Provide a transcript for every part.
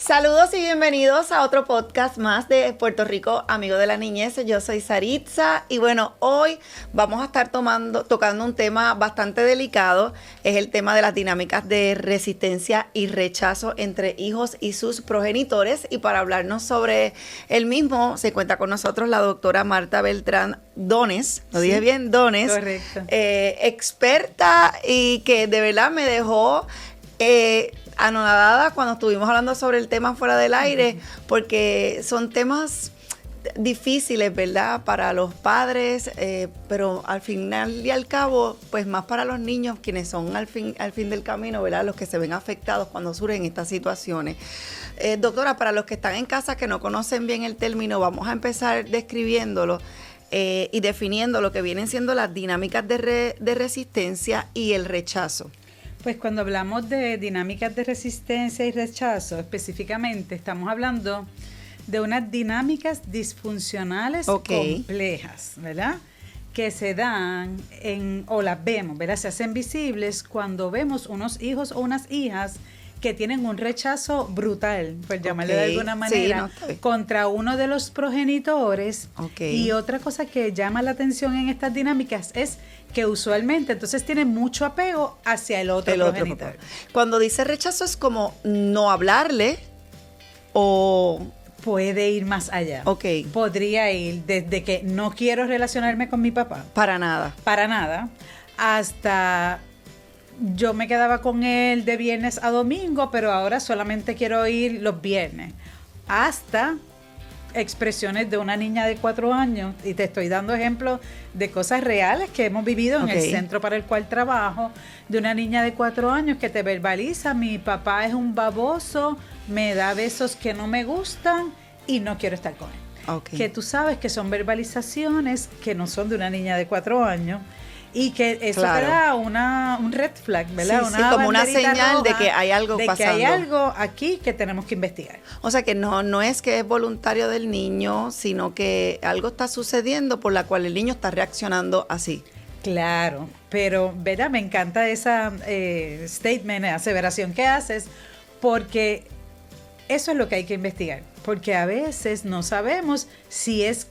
Saludos y bienvenidos a otro podcast más de Puerto Rico, Amigo de la Niñez. Yo soy Saritza y bueno, hoy vamos a estar tocando un tema bastante delicado. Es el tema de las dinámicas de resistencia y rechazo entre hijos y sus progenitores. Y para hablarnos sobre el mismo, se cuenta con nosotros la doctora Marta Beltrán Dones. ¿Lo dije bien? Dones. Correcto. Experta y que de verdad me dejó anonadada cuando estuvimos hablando sobre el tema fuera del aire, porque son temas difíciles, ¿verdad? Para los padres, pero al final y al cabo, pues más para los niños, quienes son al fin del camino, ¿verdad? Los que se ven afectados cuando surgen estas situaciones. Doctora, para los que están en casa que no conocen bien el término, vamos a empezar describiéndolo y definiendo lo que vienen siendo las dinámicas de resistencia y el rechazo. Pues cuando hablamos de dinámicas de resistencia y rechazo, específicamente estamos hablando de unas dinámicas disfuncionales complejas, ¿verdad? Que se dan o las vemos, ¿verdad? Se hacen visibles cuando vemos unos hijos o unas hijas que tienen un rechazo brutal, por llamarle de alguna manera, contra uno de los progenitores. Y otra cosa que llama la atención en estas dinámicas es que usualmente entonces tienen mucho apego hacia el otro progenitor. Cuando dice rechazo es como no hablarle o... Puede ir más allá. Podría ir desde que no quiero relacionarme con mi papá. Para nada. Para nada. Hasta yo me quedaba con él de viernes a domingo, pero ahora solamente quiero ir los viernes. Hasta expresiones de una niña de 4 años, y te estoy dando ejemplos de cosas reales que hemos vivido en el centro para el cual trabajo, de una niña de 4 años que te verbaliza: mi papá es un baboso, me da besos que no me gustan y no quiero estar con él. Que tú sabes que son verbalizaciones que no son de una niña de 4 años, y que eso te da un red flag, ¿verdad? Sí, como una señal de que hay algo pasando. De que hay algo aquí que tenemos que investigar. O sea que no es que es voluntario del niño, sino que algo está sucediendo por la cual el niño está reaccionando así. Claro, pero ¿verdad? Me encanta esa aseveración que haces, porque eso es lo que hay que investigar. Porque a veces no sabemos si es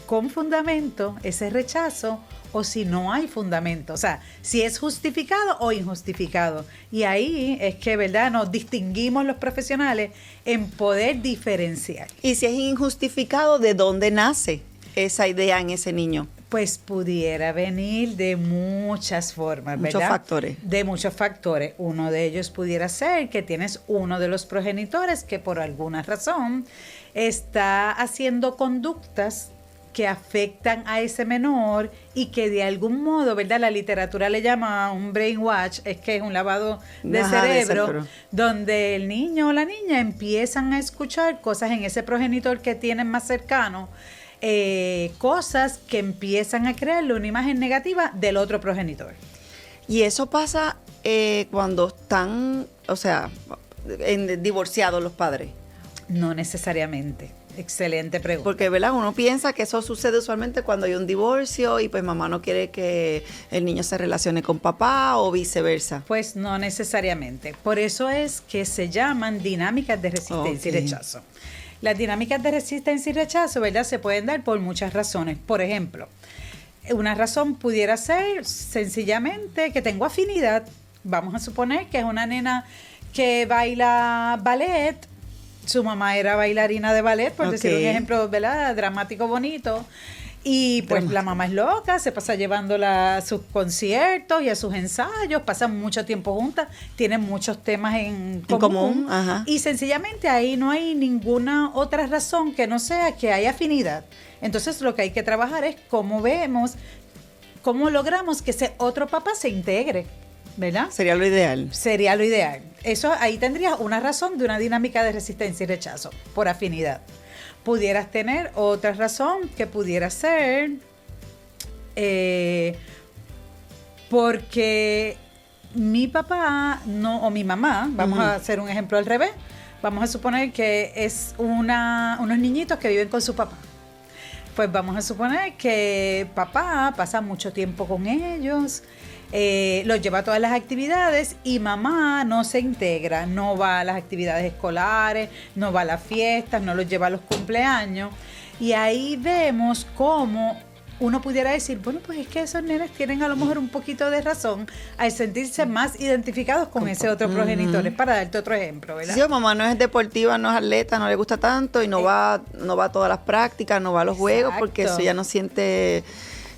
con fundamento ese rechazo o si no hay fundamento, o sea, si es justificado o injustificado. Y ahí es que, ¿verdad?, nos distinguimos los profesionales en poder diferenciar. Y si es injustificado, ¿de dónde nace esa idea en ese niño? Pues pudiera venir de muchas formas, ¿verdad? Muchos factores. De muchos factores. Uno de ellos pudiera ser que tienes uno de los progenitores que por alguna razón está haciendo conductas que afectan a ese menor y que de algún modo, ¿verdad? La literatura le llama un brainwash, es que es un lavado de cerebro, donde el niño o la niña empiezan a escuchar cosas en ese progenitor que tienen más cercano, cosas que empiezan a crearle una imagen negativa del otro progenitor. Y eso pasa cuando están, o sea, divorciados los padres. No necesariamente. Excelente pregunta. Porque, ¿verdad? Uno piensa que eso sucede usualmente cuando hay un divorcio y pues mamá no quiere que el niño se relacione con papá o viceversa. Pues no necesariamente. Por eso es que se llaman dinámicas de resistencia y rechazo. Las dinámicas de resistencia y rechazo, ¿verdad?, se pueden dar por muchas razones. Por ejemplo, una razón pudiera ser sencillamente que tengo afinidad. Vamos a suponer que es una nena que baila ballet. Su mamá era bailarina de ballet, por decir un ejemplo, ¿verdad?, dramático, bonito. Y pues la mamá es loca, se pasa llevándola a sus conciertos y a sus ensayos, pasan mucho tiempo juntas, tienen muchos temas en común. Y sencillamente ahí no hay ninguna otra razón que no sea que hay afinidad. Entonces lo que hay que trabajar es cómo logramos que ese otro papá se integre, ¿verdad? Sería lo ideal. Sería lo ideal. Eso ahí tendrías una razón de una dinámica de resistencia y rechazo, por afinidad. Pudieras tener otra razón que pudiera ser porque mi papá o mi mamá, vamos a hacer un ejemplo al revés, vamos a suponer que es unos niñitos que viven con su papá. Pues vamos a suponer que papá pasa mucho tiempo con ellos, los lleva a todas las actividades y mamá no se integra, no va a las actividades escolares, no va a las fiestas, no los lleva a los cumpleaños. Y ahí vemos cómo uno pudiera decir, bueno, pues es que esos nenes tienen a lo mejor un poquito de razón al sentirse más identificados con ese otro progenitor. Es para darte otro ejemplo, ¿verdad? Sí, mamá no es deportiva, no es atleta, no le gusta tanto y no va a todas las prácticas, no va a los juegos porque eso ya no siente...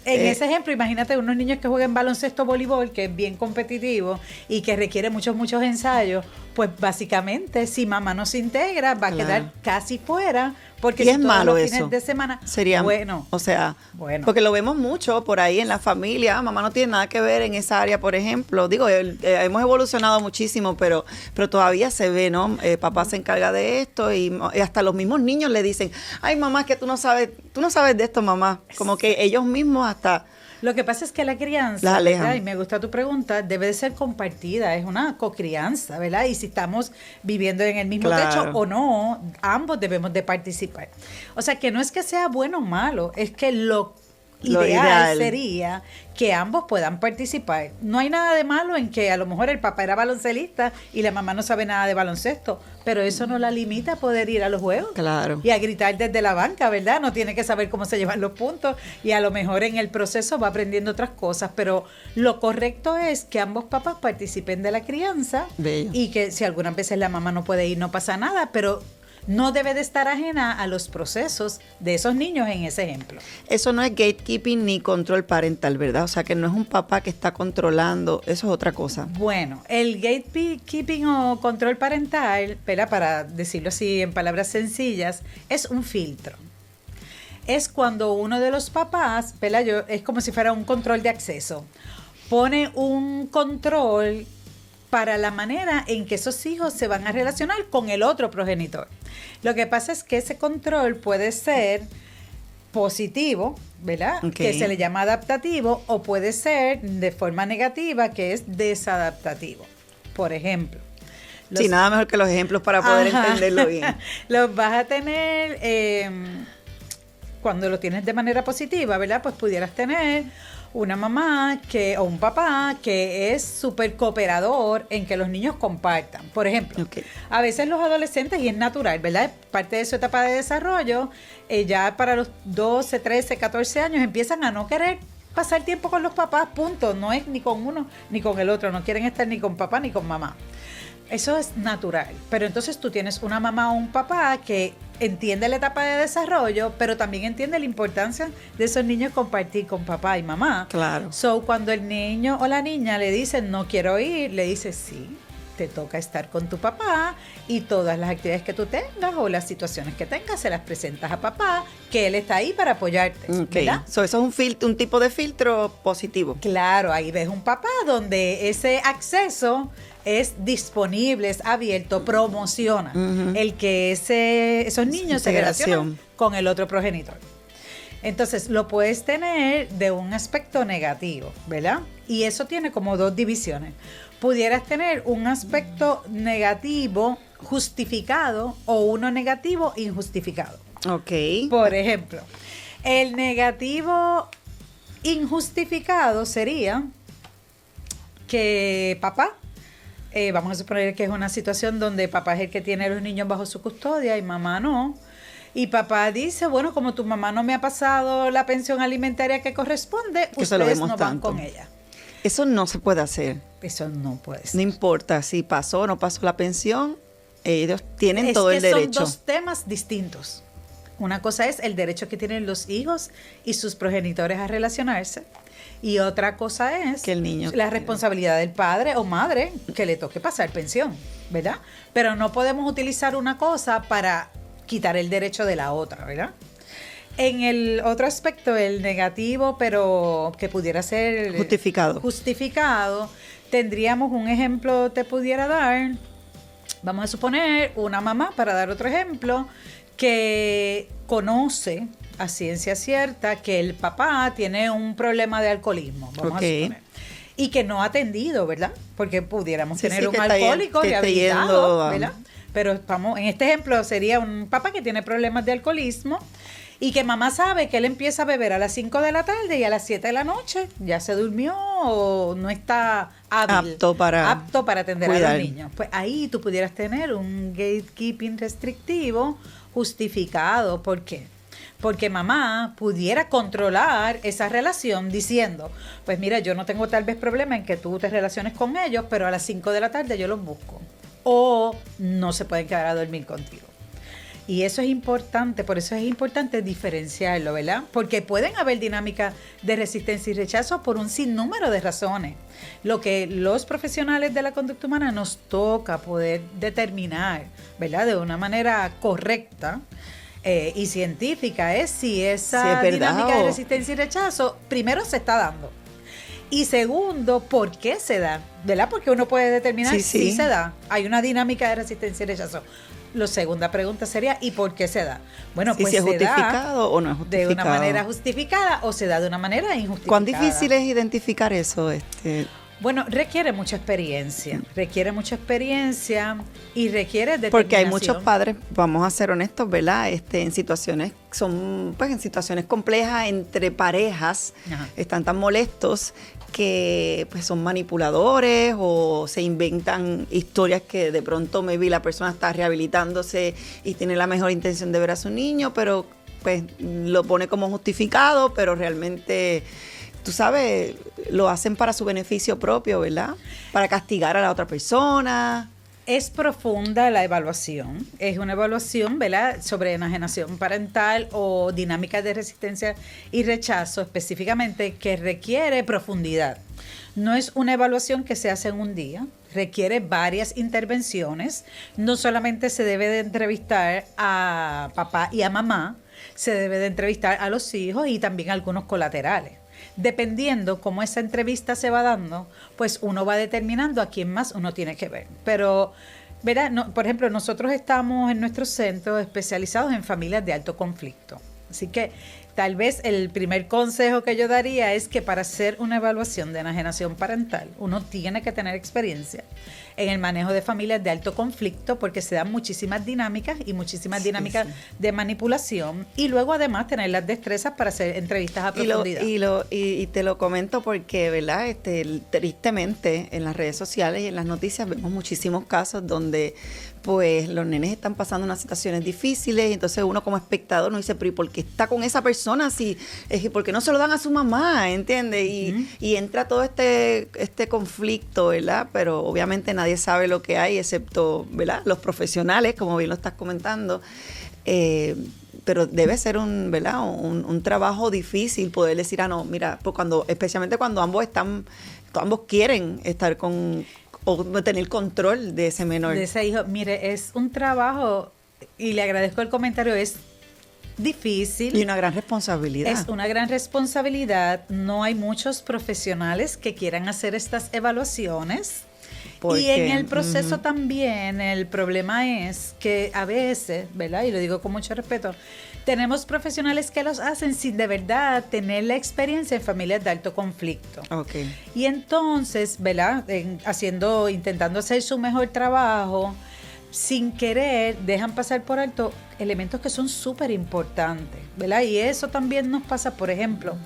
En ese ejemplo, imagínate unos niños que juegan baloncesto, voleibol, que es bien competitivo y que requiere muchos ensayos, pues básicamente si mamá no se integra va a quedar casi fuera, porque y si es todos malo los eso. fines de semana sería bueno, o sea, porque lo vemos mucho por ahí en la familia, mamá no tiene nada que ver en esa área, por ejemplo, digo, hemos evolucionado muchísimo, pero todavía se ve, ¿no? Papá se encarga de esto y hasta los mismos niños le dicen, ay mamá, es que tú no sabes de esto, mamá, como que ellos mismos hasta... Lo que pasa es que la crianza, ¿verdad? Y me gusta tu pregunta, debe de ser compartida, es una cocrianza, ¿verdad? Y si estamos viviendo en el mismo techo o no, ambos debemos de participar. O sea, que no es que sea bueno o malo, es que lo ideal sería que ambos puedan participar. No hay nada de malo en que a lo mejor el papá era baloncelista y la mamá no sabe nada de baloncesto, pero eso no la limita a poder ir a los juegos. Claro. Y a gritar desde la banca, ¿verdad? No tiene que saber cómo se llevan los puntos y a lo mejor en el proceso va aprendiendo otras cosas, pero lo correcto es que ambos papás participen de la crianza. Bello. Y que si algunas veces la mamá no puede ir, no pasa nada, pero no debe de estar ajena a los procesos de esos niños en ese ejemplo. Eso no es gatekeeping ni control parental, ¿verdad? O sea, que no es un papá que está controlando, eso es otra cosa. Bueno, el gatekeeping o control parental, ¿verdad? Para decirlo así en palabras sencillas, es un filtro. Es cuando uno de los papás, ¿verdad? Es como si fuera un control de acceso. Pone un control para la manera en que esos hijos se van a relacionar con el otro progenitor. Lo que pasa es que ese control puede ser positivo, ¿verdad? Okay. Que se le llama adaptativo, o puede ser de forma negativa, que es desadaptativo. Por ejemplo. Sí, nada mejor que los ejemplos para poder entenderlo bien. Los vas a tener cuando lo tienes de manera positiva, ¿verdad? Pues pudieras tener una mamá o un papá que es súper cooperador en que los niños compartan. Por ejemplo, a veces los adolescentes, y es natural, ¿verdad? Parte de su etapa de desarrollo, ya para los 12, 13, 14 años empiezan a no querer pasar tiempo con los papás, punto. No es ni con uno ni con el otro, no quieren estar ni con papá ni con mamá. Eso es natural, pero entonces tú tienes una mamá o un papá que entiende la etapa de desarrollo, pero también entiende la importancia de esos niños compartir con papá y mamá. Claro. So, cuando el niño o la niña le dicen no quiero ir, le dices sí, te toca estar con tu papá y todas las actividades que tú tengas o las situaciones que tengas se las presentas a papá, que él está ahí para apoyarte. ¿Verdad? So, eso es un tipo de filtro positivo. Claro, ahí ves un papá donde ese acceso es disponible, es abierto, promociona el que esos niños se relacionan con el otro progenitor. Entonces, lo puedes tener de un aspecto negativo, ¿verdad? Y eso tiene como dos divisiones. Pudieras tener un aspecto negativo justificado o uno negativo injustificado. Ok. Por ejemplo, el negativo injustificado sería que papá, vamos a suponer que es una situación donde papá es el que tiene a los niños bajo su custodia y mamá no. Y papá dice, bueno, como tu mamá no me ha pasado la pensión alimentaria que corresponde, que ustedes no van con ella. Eso no se puede hacer. Eso no puede ser. No importa si pasó o no pasó la pensión, ellos tienen todo el derecho. Son dos temas distintos. Una cosa es el derecho que tienen los hijos y sus progenitores a relacionarse. Y otra cosa es que el niño la responsabilidad del padre o madre que le toque pasar pensión, ¿verdad? Pero no podemos utilizar una cosa para quitar el derecho de la otra, ¿verdad? En el otro aspecto, el negativo, pero que pudiera ser justificado, tendríamos un ejemplo, te pudiera dar, vamos a suponer, una mamá, para dar otro ejemplo, que conoce a ciencia cierta que el papá tiene un problema de alcoholismo, vamos a suponer, y que no ha atendido, ¿verdad? Porque pudiéramos tener un alcohólico rehabilitado, ¿verdad? Pero en este ejemplo sería un papá que tiene problemas de alcoholismo Y que mamá sabe que él empieza a beber a las 5 de la tarde y a las 7 de la noche ya se durmió o no está hábil, apto para atender a los niños. Pues ahí tú pudieras tener un gatekeeping restrictivo justificado. ¿Por qué? Porque mamá pudiera controlar esa relación diciendo, pues mira, yo no tengo tal vez problema en que tú te relaciones con ellos, pero a las 5 de la tarde yo los busco. O no se pueden quedar a dormir contigo. Y eso es importante, por eso es importante diferenciarlo, ¿verdad? Porque pueden haber dinámicas de resistencia y rechazo por un sinnúmero de razones. Lo que los profesionales de la conducta humana nos toca poder determinar, ¿verdad? De una manera correcta y científica es si esa dinámica de resistencia y rechazo primero se está dando. Y segundo, ¿por qué se da? ¿Verdad? Porque uno puede determinar si se da. Hay una dinámica de resistencia y rechazo. La segunda pregunta sería, ¿y por qué se da? Bueno, pues si es justificado o no es justificado. De una manera justificada o se da de una manera injustificada. ¿Cuán difícil es identificar eso? Bueno, requiere mucha experiencia y requiere determinación. Porque hay muchos padres, vamos a ser honestos, ¿verdad? En situaciones complejas entre parejas, están tan molestos que pues son manipuladores o se inventan historias que de pronto maybe la persona está rehabilitándose y tiene la mejor intención de ver a su niño, pero pues lo pone como justificado, pero realmente, tú sabes, lo hacen para su beneficio propio, ¿verdad? Para castigar a la otra persona. Es profunda la evaluación, es una evaluación, ¿verdad?, sobre enajenación parental o dinámicas de resistencia y rechazo específicamente, que requiere profundidad. No es una evaluación que se hace en un día, requiere varias intervenciones. No solamente se debe de entrevistar a papá y a mamá, se debe de entrevistar a los hijos y también a algunos colaterales. Dependiendo cómo esa entrevista se va dando, pues uno va determinando a quién más uno tiene que ver. Pero, ¿verdad? No, por ejemplo, nosotros estamos en nuestro centro especializados en familias de alto conflicto. Así que tal vez el primer consejo que yo daría es que para hacer una evaluación de enajenación parental, uno tiene que tener experiencia en el manejo de familias de alto conflicto, porque se dan muchísimas dinámicas y muchísimas dinámicas de manipulación, y luego además tener las destrezas para hacer entrevistas a profundidad. Y te lo comento porque, ¿verdad? Tristemente en las redes sociales y en las noticias vemos muchísimos casos donde pues los nenes están pasando unas situaciones difíciles y entonces uno como espectador no dice, pero ¿y por qué está con esa persona? ¿Por qué no se lo dan a su mamá? ¿Entiendes? Y entra todo este conflicto, ¿verdad? Pero obviamente nadie sabe lo que hay excepto, ¿verdad?, los profesionales, como bien lo estás comentando. Pero debe ser un trabajo difícil poder decir, no, mira, pues especialmente cuando ambos quieren estar o tener control de ese menor. De ese hijo. Mire, es un trabajo, y le agradezco el comentario, es difícil. Y una gran responsabilidad. Es una gran responsabilidad. No hay muchos profesionales que quieran hacer estas evaluaciones. Y en el proceso también el problema es que a veces, ¿verdad? Y lo digo con mucho respeto, tenemos profesionales que los hacen sin de verdad tener la experiencia en familias de alto conflicto. Okay. Y entonces, ¿verdad?, intentando hacer su mejor trabajo, sin querer dejan pasar por alto elementos que son súper importantes, ¿verdad? Y eso también nos pasa, por ejemplo,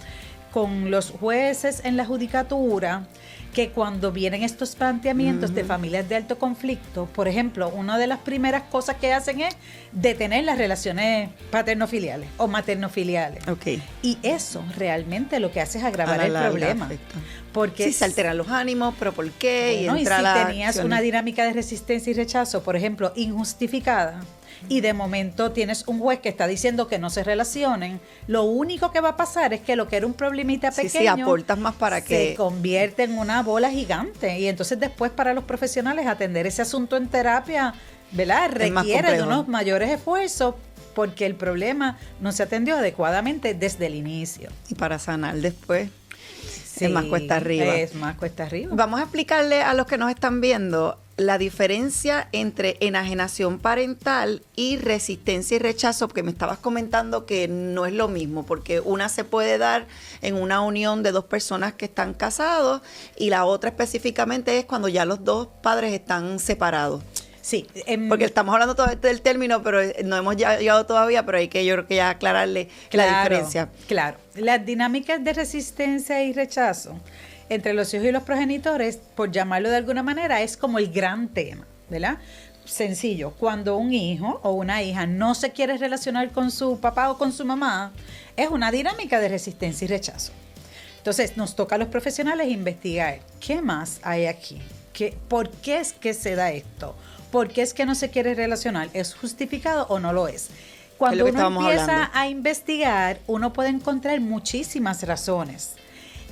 con los jueces en la judicatura, que cuando vienen estos planteamientos de familias de alto conflicto, por ejemplo, una de las primeras cosas que hacen es detener las relaciones paterno-filiales o materno-filiales. Okay. Y eso realmente lo que hace es agravar el problema. Porque sí, se alteran los ánimos, pero ¿por qué? Bueno, y si tenías una dinámica de resistencia y rechazo, por ejemplo, injustificada, y de momento tienes un juez que está diciendo que no se relacionen, lo único que va a pasar es que lo que era un problemita pequeño aportas más para se convierte en una bola gigante, y entonces después para los profesionales atender ese asunto en terapia, ¿verdad?, requiere de unos mayores esfuerzos porque el problema no se atendió adecuadamente desde el inicio. Y para sanar después es más cuesta arriba. Es más cuesta arriba. Vamos a explicarle a los que nos están viendo la diferencia entre enajenación parental y resistencia y rechazo, porque me estabas comentando que no es lo mismo, porque una se puede dar en una unión de dos personas que están casados y la otra específicamente es cuando ya los dos padres están separados. Sí. Porque estamos hablando todo del término, pero no hemos llegado todavía, pero hay que yo creo que ya aclararle la diferencia. Claro. Las dinámicas de resistencia y rechazo entre los hijos y los progenitores, por llamarlo de alguna manera, es como el gran tema, ¿verdad? Sencillo, cuando un hijo o una hija no se quiere relacionar con su papá o con su mamá, es una dinámica de resistencia y rechazo. Entonces, nos toca a los profesionales investigar qué más hay aquí, por qué es que se da esto, por qué es que no se quiere relacionar, ¿es justificado o no lo es? Cuando uno empieza a investigar, uno puede encontrar muchísimas razones.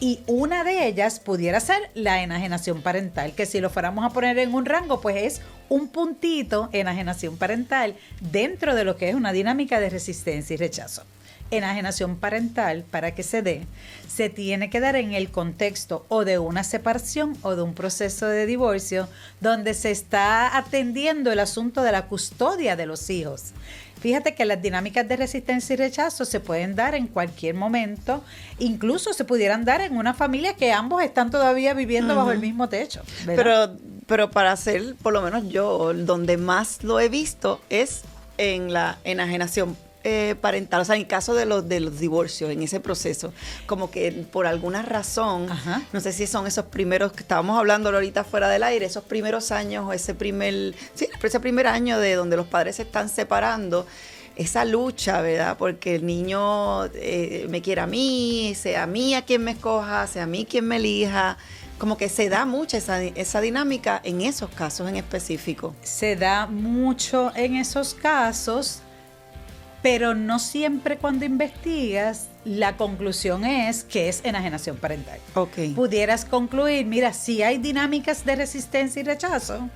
Y una de ellas pudiera ser la enajenación parental, que si lo fuéramos a poner en un rango, pues es un puntito enajenación parental dentro de lo que es una dinámica de resistencia y rechazo. Enajenación parental, para que se dé, se tiene que dar en el contexto o de una separación o de un proceso de divorcio donde se está atendiendo el asunto de la custodia de los hijos. Fíjate que las dinámicas de resistencia y rechazo se pueden dar en cualquier momento, incluso se pudieran dar en una familia que ambos están todavía viviendo bajo el mismo techo, ¿verdad? Pero para hacer, por lo menos yo, donde más lo he visto es en la enajenación parental, o sea, en el caso de los divorcios, en ese proceso, como que por alguna razón, no sé si son esos primeros que estábamos hablando ahorita fuera del aire, esos primeros años o ese primer año de donde los padres se están separando, esa lucha, ¿verdad? Porque el niño me quiere a mí, sea a mí a quien me escoja, sea a mí quien me elija. Como que se da mucha esa dinámica en esos casos en específico. Se da mucho en esos casos, pero no siempre cuando investigas, la conclusión es que es enajenación parental. Okay. Pudieras concluir, mira, sí hay dinámicas de resistencia y rechazo,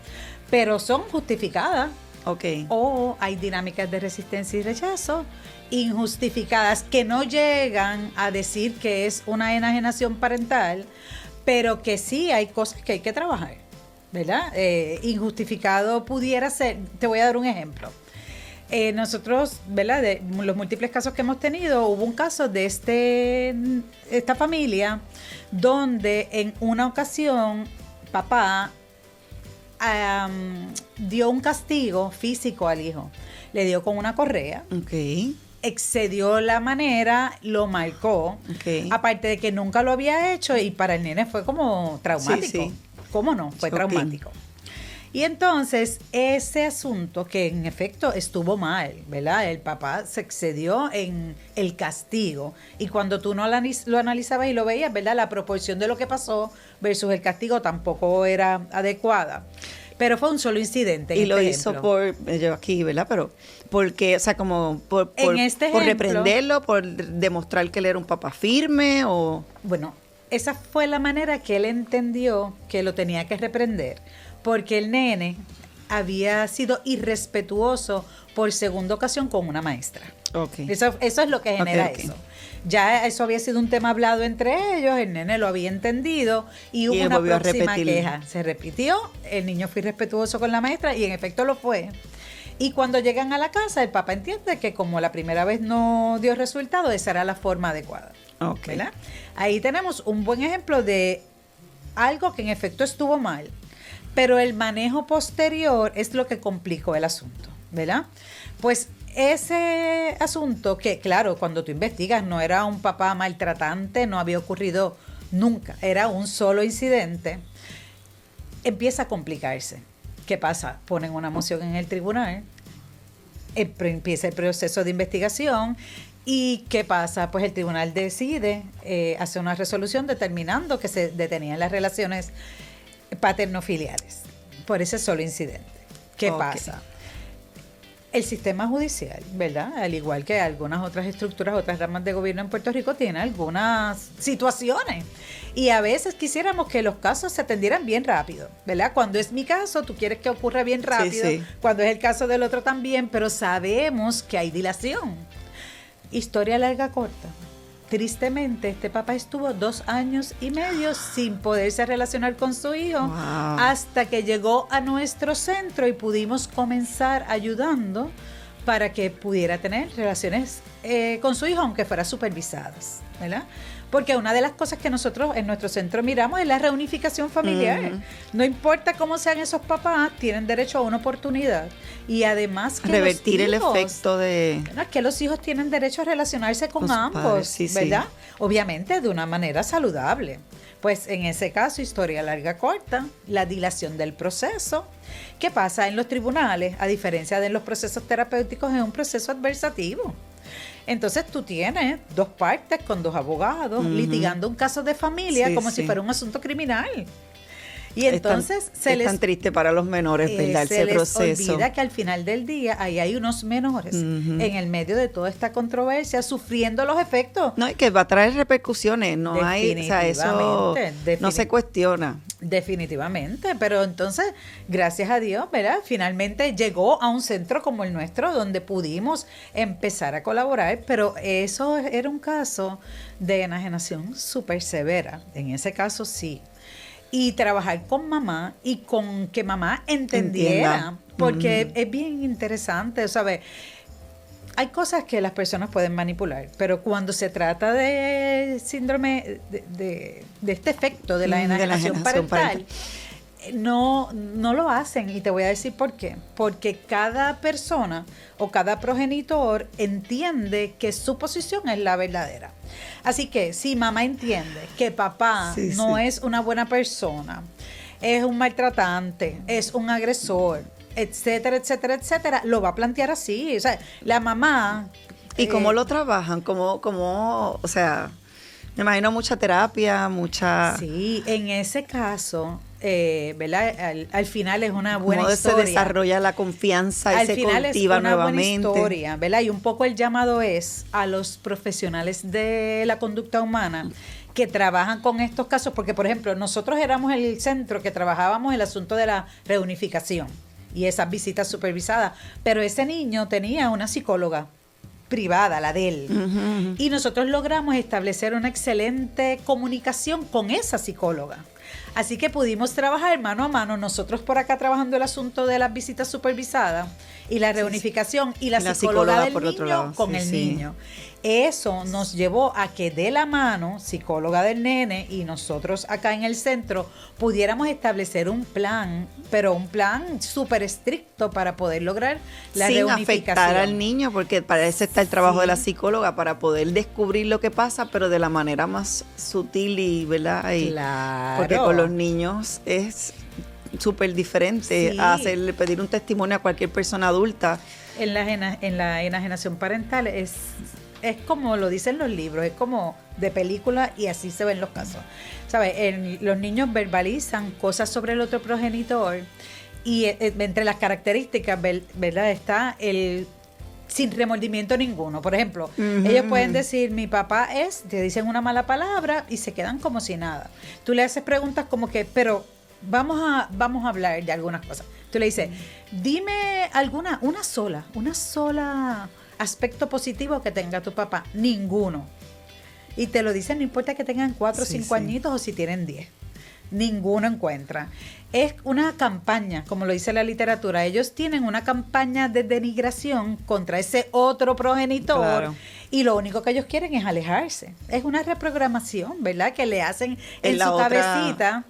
pero son justificadas. Okay. O hay dinámicas de resistencia y rechazo injustificadas que no llegan a decir que es una enajenación parental, pero que sí hay cosas que hay que trabajar, ¿verdad? Injustificado pudiera ser, te voy a dar un ejemplo. Nosotros, ¿verdad? De los múltiples casos que hemos tenido, hubo un caso de esta familia donde en una ocasión papá dio un castigo físico al hijo. Le dio con una correa. Okay. Excedió la manera, lo marcó. Okay. Aparte de que nunca lo había hecho y para el nene fue como traumático. Sí. ¿Cómo no? Fue traumático. Y entonces, ese asunto que en efecto estuvo mal, ¿verdad? El papá se excedió en el castigo. Y cuando tú no lo analizabas y lo veías, ¿verdad? La proporción de lo que pasó versus el castigo tampoco era adecuada. Pero fue un solo incidente. Y lo hizo yo aquí, ¿verdad? Pero porque, o sea, como por reprenderlo, por demostrar que él era un papá firme o... Bueno, esa fue la manera que él entendió que lo tenía que reprender. Porque el nene había sido irrespetuoso por segunda ocasión con una maestra. Okay. Eso es lo que genera eso. Ya eso había sido un tema hablado entre ellos, el nene lo había entendido y hubo una próxima queja. Se repitió, el niño fue irrespetuoso con la maestra y en efecto lo fue. Y cuando llegan a la casa, el papá entiende que como la primera vez no dio resultado, esa era la forma adecuada. Okay. ¿Verdad? Ahí tenemos un buen ejemplo de algo que en efecto estuvo mal. Pero el manejo posterior es lo que complicó el asunto, ¿verdad? Pues ese asunto que, claro, cuando tú investigas, no era un papá maltratante, no había ocurrido nunca, era un solo incidente, empieza a complicarse. ¿Qué pasa? Ponen una moción en el tribunal, empieza el proceso de investigación. ¿Y qué pasa? Pues el tribunal decide hacer una resolución determinando que se detenían las relaciones paterno-filiales por ese solo incidente. ¿Qué pasa? El sistema judicial, ¿verdad? Al igual que algunas otras estructuras, otras ramas de gobierno en Puerto Rico, tiene algunas situaciones. Y a veces quisiéramos que los casos se atendieran bien rápido, ¿verdad? Cuando es mi caso, tú quieres que ocurra bien rápido. Sí. Cuando es el caso del otro también, pero sabemos que hay dilación. Historia larga, corta. Tristemente, este papá estuvo 2 años y medio sin poderse relacionar con su hijo. Wow. Hasta que llegó a nuestro centro y pudimos comenzar ayudando para que pudiera tener relaciones con su hijo, aunque fuera supervisadas, ¿verdad? Porque una de las cosas que nosotros en nuestro centro miramos es la reunificación familiar. No importa cómo sean esos papás, tienen derecho a una oportunidad. Y además que revertir el efecto de... No, es que los hijos tienen derecho a relacionarse con ambos, padres, sí, ¿verdad? Sí. Obviamente de una manera saludable. Pues en ese caso, historia larga corta, la dilación del proceso. ¿Qué pasa en los tribunales? A diferencia de los procesos terapéuticos, es un proceso adversativo. Entonces tú tienes dos partes con dos abogados litigando un caso de familia como si fuera un asunto criminal. Y entonces es tan triste para los menores, ¿verdad? Se les olvida que al final del día ahí hay unos menores en el medio de toda esta controversia sufriendo los efectos. No, y que va a traer repercusiones, no hay, o sea, eso no se cuestiona. Definitivamente, pero entonces, gracias a Dios, ¿verdad? Finalmente llegó a un centro como el nuestro donde pudimos empezar a colaborar, pero eso era un caso de enajenación súper severa. En ese caso sí. Y trabajar con mamá y con que mamá entendiera, porque es bien interesante, ¿sabes? Hay cosas que las personas pueden manipular, pero cuando se trata de síndrome, de este efecto de la enajenación parental, no lo hacen. Y te voy a decir por qué. Porque cada persona o cada progenitor entiende que su posición es la verdadera. Así que si mamá entiende que papá no es una buena persona, es un maltratante, es un agresor, etcétera, etcétera, etcétera, lo va a plantear así. O sea, la mamá... ¿Y cómo lo trabajan? ¿Cómo, o sea, me imagino mucha terapia, mucha... Sí, en ese caso... ¿verdad? Al final es una buena historia. Se desarrolla la confianza y se cultiva nuevamente. Buena historia, ¿verdad? Y un poco el llamado es a los profesionales de la conducta humana que trabajan con estos casos, porque por ejemplo, nosotros éramos el centro que trabajábamos el asunto de la reunificación y esas visitas supervisadas, pero ese niño tenía una psicóloga privada, la de él, y nosotros logramos establecer una excelente comunicación con esa psicóloga. Así que pudimos trabajar mano a mano, nosotros por acá trabajando el asunto de las visitas supervisadas y la reunificación y la psicóloga del niño con el niño. Eso nos llevó a que de la mano, psicóloga del nene y nosotros acá en el centro, pudiéramos establecer un plan, pero un plan súper estricto para poder lograr la reunificación. Sin afectar al niño, porque para eso está el trabajo de la psicóloga, para poder descubrir lo que pasa, pero de la manera más sutil y, ¿verdad? Y, claro. Porque con los niños es súper diferente a pedir un testimonio a cualquier persona adulta. En la enajenación parental es como lo dicen los libros, es como de película y así se ven los casos. ¿Sabes? Los niños verbalizan cosas sobre el otro progenitor y entre las características, ¿verdad? Está el sin remordimiento ninguno. Por ejemplo, ellos pueden decir, mi papá te dicen una mala palabra y se quedan como si nada. Tú le haces preguntas como que, pero vamos a hablar de algunas cosas. Tú le dices, dime una sola aspecto positivo que tenga tu papá. Ninguno. Y te lo dicen, no importa que tengan 4 o 5 añitos o si tienen 10. Ninguno encuentra. Es una campaña, como lo dice la literatura. Ellos tienen una campaña de denigración contra ese otro progenitor. Claro. Y lo único que ellos quieren es alejarse. Es una reprogramación, ¿verdad? Que le hacen en su cabecita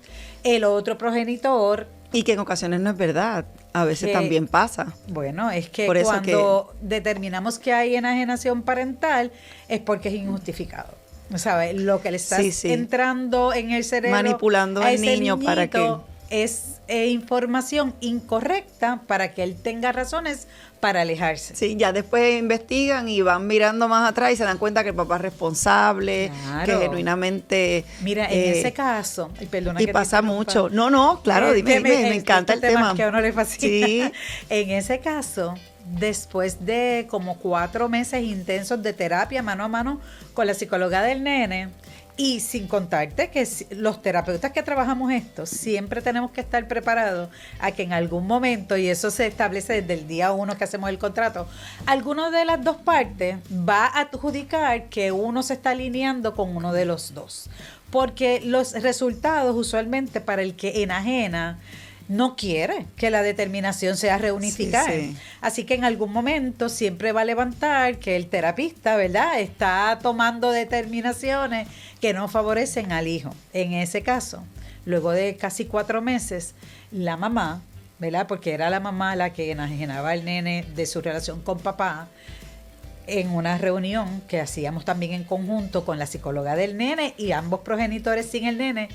el otro progenitor. Y que en ocasiones no es verdad. A veces también pasa. Bueno, es que cuando determinamos que hay enajenación parental es porque es injustificado. ¿Sabes? Lo que le estás entrando en el cerebro, manipulando al niño para que es información incorrecta para que él tenga razones para alejarse. Sí, ya después investigan y van mirando más atrás y se dan cuenta que el papá es responsable, que genuinamente... Mira, en ese caso, y perdona y que pasa mucho. No, claro, dime, me encanta el tema. Que a uno le fascina. Sí. En ese caso, después de como 4 meses intensos de terapia mano a mano con la psicóloga del nene, y sin contarte que los terapeutas que trabajamos esto siempre tenemos que estar preparados a que en algún momento, y eso se establece desde el día 1 que hacemos el contrato, alguno de las dos partes va a adjudicar que uno se está alineando con uno de los dos, porque los resultados usualmente para el que enajena no quiere que la determinación sea reunificar. Sí. Así que en algún momento siempre va a levantar que el terapista, ¿verdad?, está tomando determinaciones que no favorecen al hijo. En ese caso, luego de casi 4 meses, la mamá, ¿verdad?, porque era la mamá la que enajenaba al nene de su relación con papá, en una reunión que hacíamos también en conjunto con la psicóloga del nene y ambos progenitores sin el nene,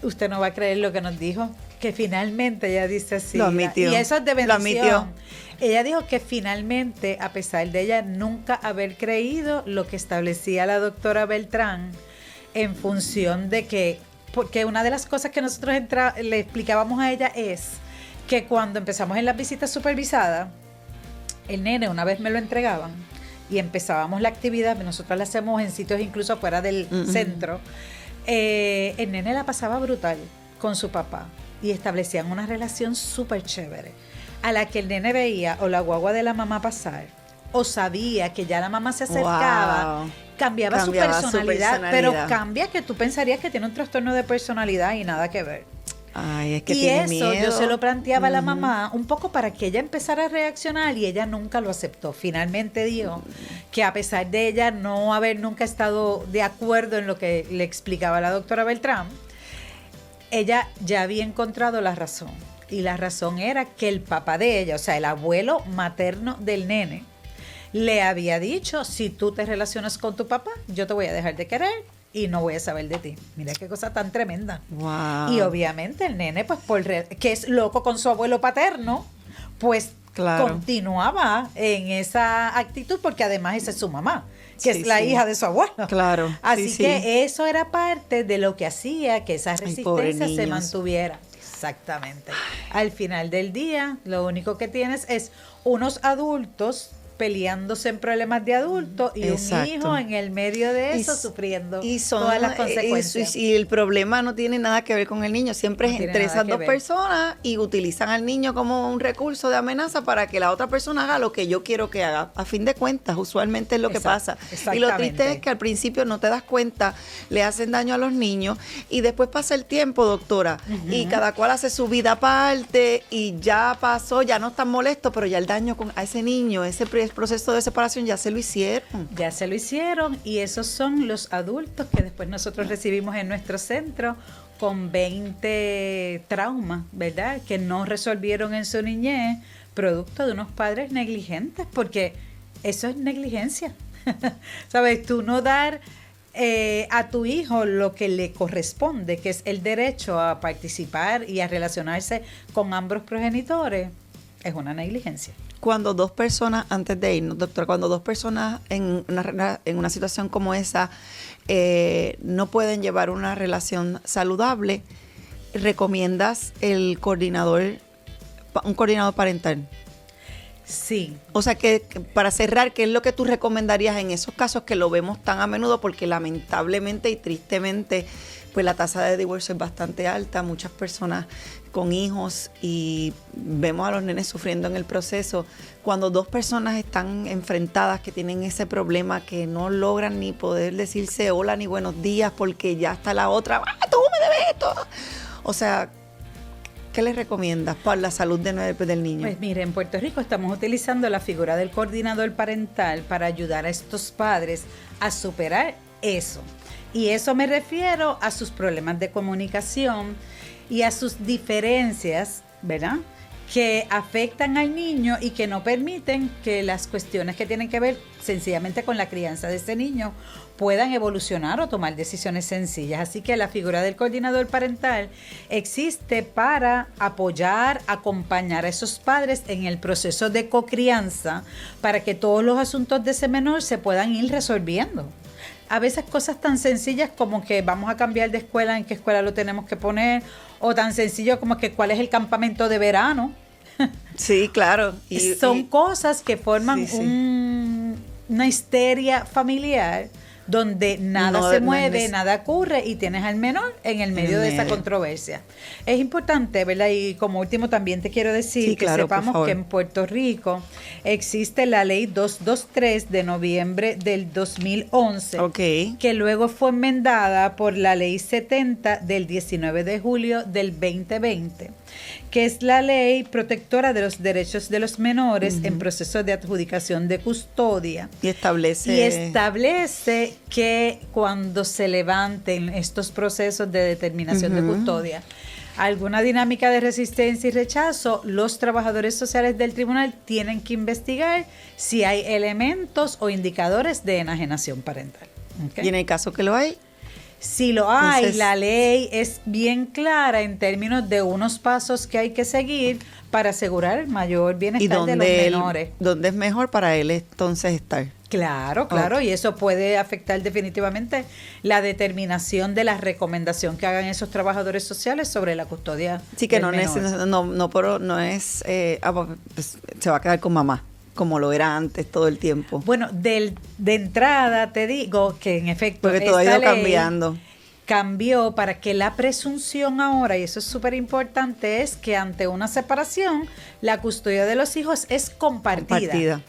usted no va a creer lo que nos dijo, que finalmente ella dice así. Lo admitió. Y eso es de bendición. Lo admitió. Ella dijo que finalmente, a pesar de ella nunca haber creído lo que establecía la doctora Beltrán, en función de que, porque una de las cosas que nosotros le explicábamos a ella es que cuando empezamos en las visitas supervisadas, el nene una vez me lo entregaban y empezábamos la actividad, nosotros la hacemos en sitios incluso fuera del centro, el nene la pasaba brutal con su papá y establecían una relación súper chévere, a la que el nene veía o la guagua de la mamá pasar o sabía que ya la mamá se acercaba, Wow. cambiaba su personalidad, pero cambia que tú pensarías que tiene un trastorno de personalidad y nada que ver. Ay, es que Y tiene eso miedo. yo se lo planteaba a la mamá un poco para que ella empezara a reaccionar y ella nunca lo aceptó. Finalmente dijo que a pesar de ella no haber nunca estado de acuerdo en lo que le explicaba la doctora Beltrán, ella ya había encontrado la razón. Y la razón era que el papá de ella, o sea, el abuelo materno del nene, le había dicho, si tú te relacionas con tu papá, yo te voy a dejar de querer y no voy a saber de ti. Mira qué cosa tan tremenda. Wow. Y obviamente el nene, pues que es loco con su abuelo paterno, pues Claro. continuaba en esa actitud, porque además esa es su mamá, que Sí, es la sí. hija de su abuelo. Claro. Así Sí, que sí. eso era parte de lo que hacía que esa Ay, pobre resistencia se niños. mantuviera. Exactamente. Al final del día, lo único que tienes es unos adultos peleándose en problemas de adultos y Exacto. un hijo en el medio de eso Y- sufriendo y son todas las consecuencias. y el problema no tiene nada que ver con el niño, siempre No es tiene entre nada esas que dos ver. personas y utilizan al niño como un recurso de amenaza para que la otra persona haga lo que yo quiero que haga. A fin de cuentas, usualmente es lo que Exacto, pasa. Y lo triste exactamente. es que al principio no te das cuenta, le hacen daño a los niños y después pasa el tiempo, doctora, y cada cual hace su vida aparte y ya pasó, ya no están molestos, pero ya el daño a ese niño, ese proceso de separación ya se lo hicieron. Ya se lo hicieron y esos son los adultos que después nosotros recibimos en nuestro centro con 20 traumas, ¿verdad? Que no resolvieron en su niñez, producto de unos padres negligentes, porque eso es negligencia. ¿Sabes? Tú no dar a tu hijo lo que le corresponde, que es el derecho a participar y a relacionarse con ambos progenitores, es una negligencia. Cuando dos personas, antes de irnos, doctora, cuando dos personas en una situación como esa no pueden llevar una relación saludable, ¿recomiendas un coordinador parental? Sí. O sea, que para cerrar, ¿qué es lo que tú recomendarías en esos casos que lo vemos tan a menudo? Porque lamentablemente y tristemente, pues la tasa de divorcio es bastante alta, muchas personas con hijos y vemos a los nenes sufriendo en el proceso. Cuando dos personas están enfrentadas, que tienen ese problema, que no logran ni poder decirse hola ni buenos días porque ya está la otra, tú me debes esto. O sea, ¿qué les recomiendas para la salud del niño? Pues mire, en Puerto Rico estamos utilizando la figura del coordinador parental para ayudar a estos padres a superar eso. Y eso me refiero a sus problemas de comunicación y a sus diferencias, ¿verdad?, que afectan al niño y que no permiten que las cuestiones que tienen que ver sencillamente con la crianza de ese niño puedan evolucionar o tomar decisiones sencillas. Así que la figura del coordinador parental existe para apoyar, acompañar a esos padres en el proceso de cocrianza para que todos los asuntos de ese menor se puedan ir resolviendo. A veces cosas tan sencillas como que vamos a cambiar de escuela, en qué escuela lo tenemos que poner, o tan sencillo como que cuál es el campamento de verano. Sí, claro. Son cosas que forman sí, sí. Una histeria familiar donde nada se mueve, nada ocurre y tienes al menor en el medio de esa controversia. Es importante, ¿verdad? Y como último también te quiero decir que sepamos que en Puerto Rico existe la ley 223 de noviembre del 2011, que luego fue enmendada por la ley 70 del 19 de julio del 2020. que es la ley protectora de los derechos de los menores en procesos de adjudicación de custodia. Y establece que cuando se levanten estos procesos de determinación de custodia, alguna dinámica de resistencia y rechazo, los trabajadores sociales del tribunal tienen que investigar si hay elementos o indicadores de enajenación parental. ¿Okay? Y en el caso que lo hay, si lo hay, entonces, la ley es bien clara en términos de unos pasos que hay que seguir para asegurar el mayor bienestar de los menores. ¿Dónde es mejor para él entonces estar? Claro, y eso puede afectar definitivamente la determinación de la recomendación que hagan esos trabajadores sociales sobre la custodia. Sí, que del menor. no es, pues, se va a quedar con mamá, como lo era antes todo el tiempo. Bueno, de entrada te digo que en efecto porque todo ha ido cambiando. Cambió para que la presunción ahora, y eso es súper importante, es que ante una separación la custodia de los hijos es compartida.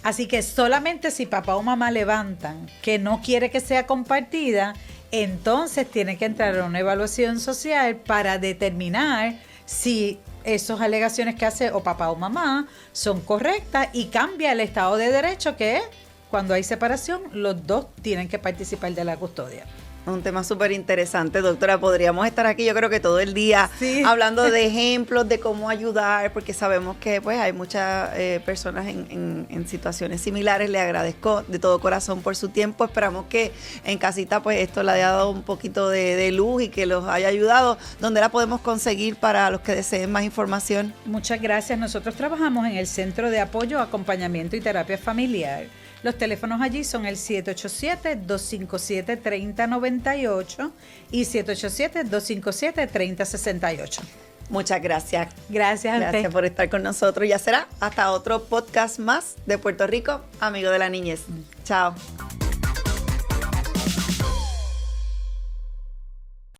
Así que solamente si papá o mamá levantan que no quiere que sea compartida, entonces tiene que entrar a una evaluación social para determinar si esas alegaciones que hace o papá o mamá son correctas y cambia el estado de derecho, que es cuando hay separación, los dos tienen que participar de la custodia. Un tema súper interesante, doctora. Podríamos estar aquí, yo creo que todo el día, hablando de ejemplos de cómo ayudar, porque sabemos que pues hay muchas personas en situaciones similares. Le agradezco de todo corazón por su tiempo. Esperamos que en casita pues esto le haya dado un poquito de luz y que los haya ayudado. ¿Dónde la podemos conseguir para los que deseen más información? Muchas gracias. Nosotros trabajamos en el Centro de Apoyo, Acompañamiento y Terapia Familiar. Los teléfonos allí son el 787-257-3098 y 787-257-3068. Muchas gracias. Gracias a usted. Gracias por estar con nosotros. Ya será hasta otro podcast más de Puerto Rico, Amigo de la Niñez. Chao.